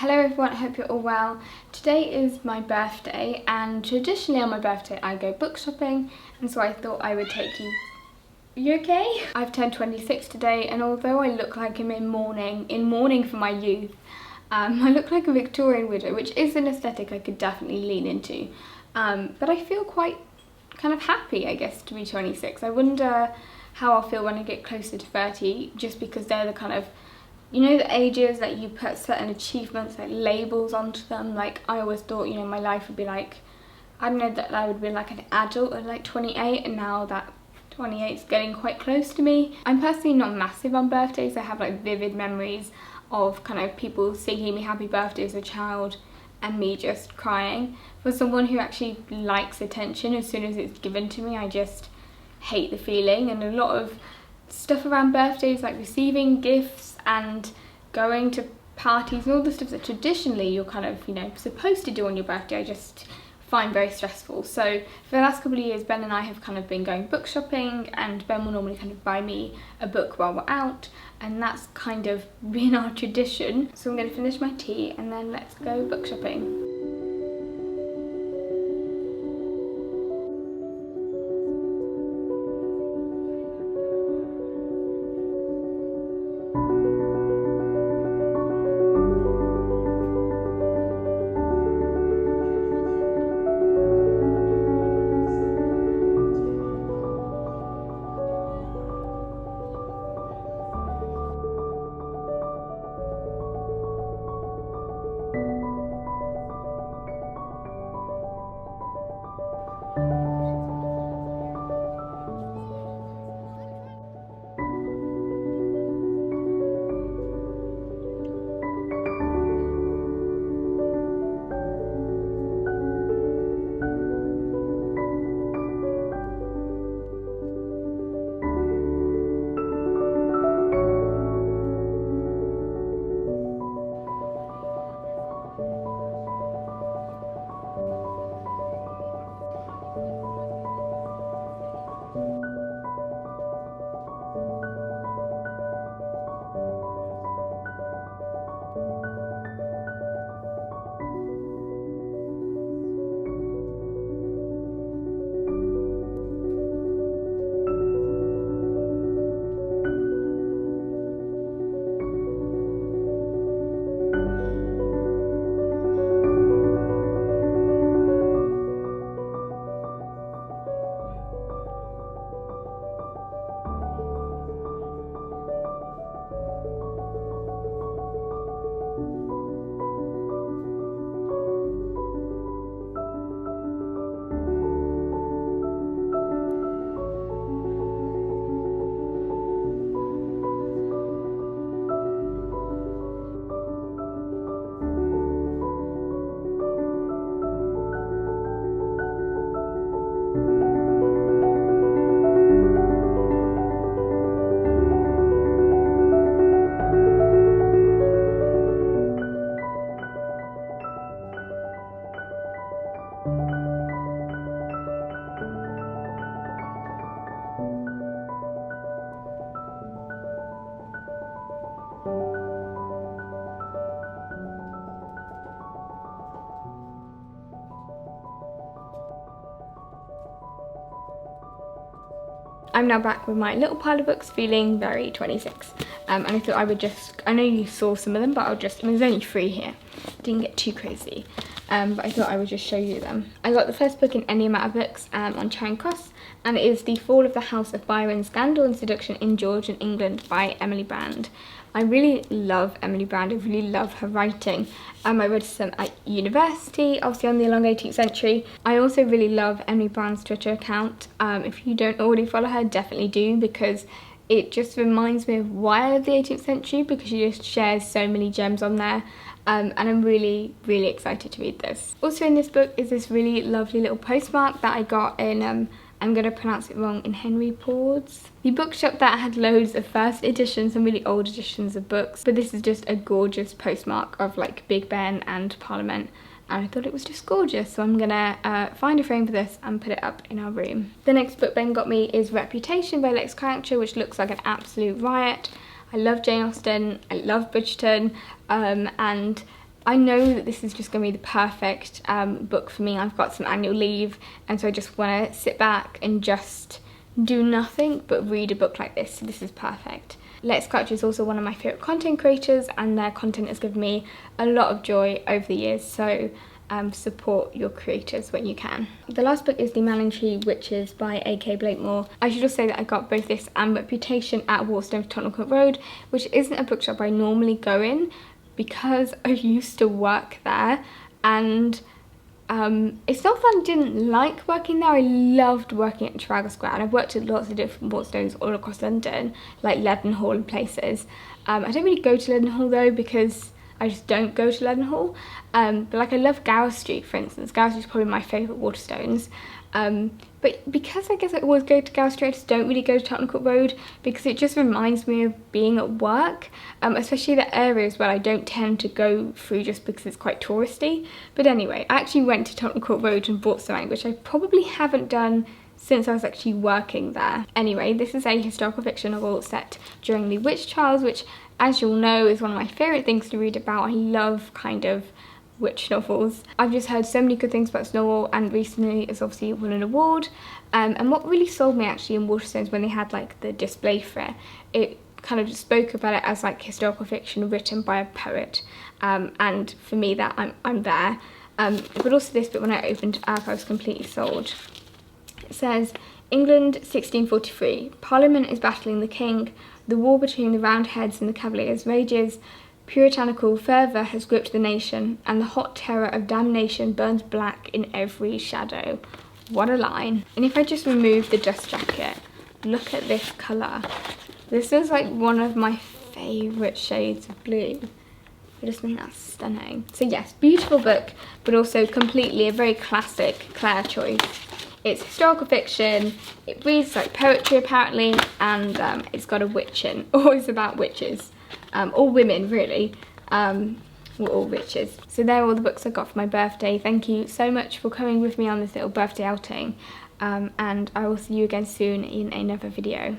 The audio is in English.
Hello everyone, I hope you're all well. Today is my birthday and traditionally on my birthday I go book shopping, and so I thought I would take you... Are you okay? I've turned 26 today, and although I look like I'm in mourning for my youth, I look like a Victorian widow, which is an aesthetic I could definitely lean into. But I feel quite kind of happy, I guess, to be 26. I wonder how I'll feel when I get closer to 30, just because they're the kind of, you know, the ages that you put certain achievements, like labels onto them. Like I always thought, you know, my life would be like, I don't know, that I would be like an adult at like 28, and now that 28 is getting quite close to me. I'm personally not massive on birthdays. I have like vivid memories of kind of people singing me happy birthday as a child and me just crying. For someone who actually likes attention, as soon as it's given to me, I just hate the feeling. And a lot of stuff around birthdays, like receiving gifts and going to parties and all the stuff that traditionally you're kind of, you know, supposed to do on your birthday, I just find very stressful. So for the last couple of years, Ben and I have kind of been going book shopping, and Ben will normally kind of buy me a book while we're out, and that's kind of been our tradition. So I'm going to finish my tea and then let's go book shopping. I'm now back with my little pile of books, feeling very 26. And I thought I would just, I know you saw some of them, but there's only 3 here. Didn't get too crazy. But I thought I would just show you them. I got the first book in any amount of books on Charing, and it is The Fall of the House of Byron, Scandal and Seduction in Georgian England by Emily Brand. I really love Emily Brand. I really love her writing. I read some at university, obviously on the long 18th century. I also really love Emily Brand's Twitter account. If you don't already follow her, definitely do, because it just reminds me of why I love the 18th century, because she just shares so many gems on there. And I'm really, really excited to read this. Also in this book is this really lovely little postmark that I got in I'm going to pronounce it wrong, in Henry Pordes. The bookshop that had loads of first editions and really old editions of books, but this is just a gorgeous postmark of like Big Ben and Parliament, and I thought it was just gorgeous, so I'm gonna find a frame for this and put it up in our room. The next book Ben got me is Reputation by Lex Croucher, which looks like an absolute riot. I love Jane Austen, I love Bridgerton, and I know that this is just going to be the perfect book for me. I've got some annual leave, and so I just want to sit back and just do nothing but read a book like this. So this is perfect. Lex Croucher is also one of my favourite content creators, and their content has given me a lot of joy over the years, so support your creators when you can. The last book is The Manningtree Witches by A.K. Blakemore. I should just say that I got both this and Reputation at Waterstones, Tottenham Court Road, which isn't a bookshop I normally go in because I used to work there, and it's not that I didn't like working there. I loved working at Trafalgar Square, and I've worked at lots of different Waterstones all across London, like Leadenhall and places. I don't really go to Leadenhall though, because I just don't go to Leadenhall. But like, I love Gower Street, for instance. Gower Street is probably my favourite Waterstones. But because I guess I always go to Gower Street, I just don't really go to Tottenham Court Road, because it just reminds me of being at work, especially the areas where I don't tend to go through just because it's quite touristy. But anyway, I actually went to Tottenham Court Road and bought something, which I probably haven't done since I was actually working there. Anyway, this is a historical fiction novel set during the witch trials, which, as you'll know, is one of my favourite things to read about. I love kind of witch novels. I've just heard so many good things about this novel, and recently it's obviously won an award. And what really sold me actually in Waterstones, when they had like the display for it, it kind of just spoke about it as like historical fiction written by a poet. And for me, that I'm there. But also this bit, when I opened it up, I was completely sold. It says, England 1643. Parliament is battling the king. The war between the Roundheads and the Cavaliers rages. Puritanical fervour has gripped the nation, and the hot terror of damnation burns black in every shadow. What a line. And if I just remove the dust jacket, look at this colour. This is like one of my favourite shades of blue. I just think that's stunning. So yes, beautiful book, but also completely a very classic Claire choice. It's historical fiction, it reads like poetry apparently, and it's got a witch in. Always about witches. All women really. We're all witches. So there are all the books I got for my birthday. Thank you so much for coming with me on this little birthday outing. And I will see you again soon in another video.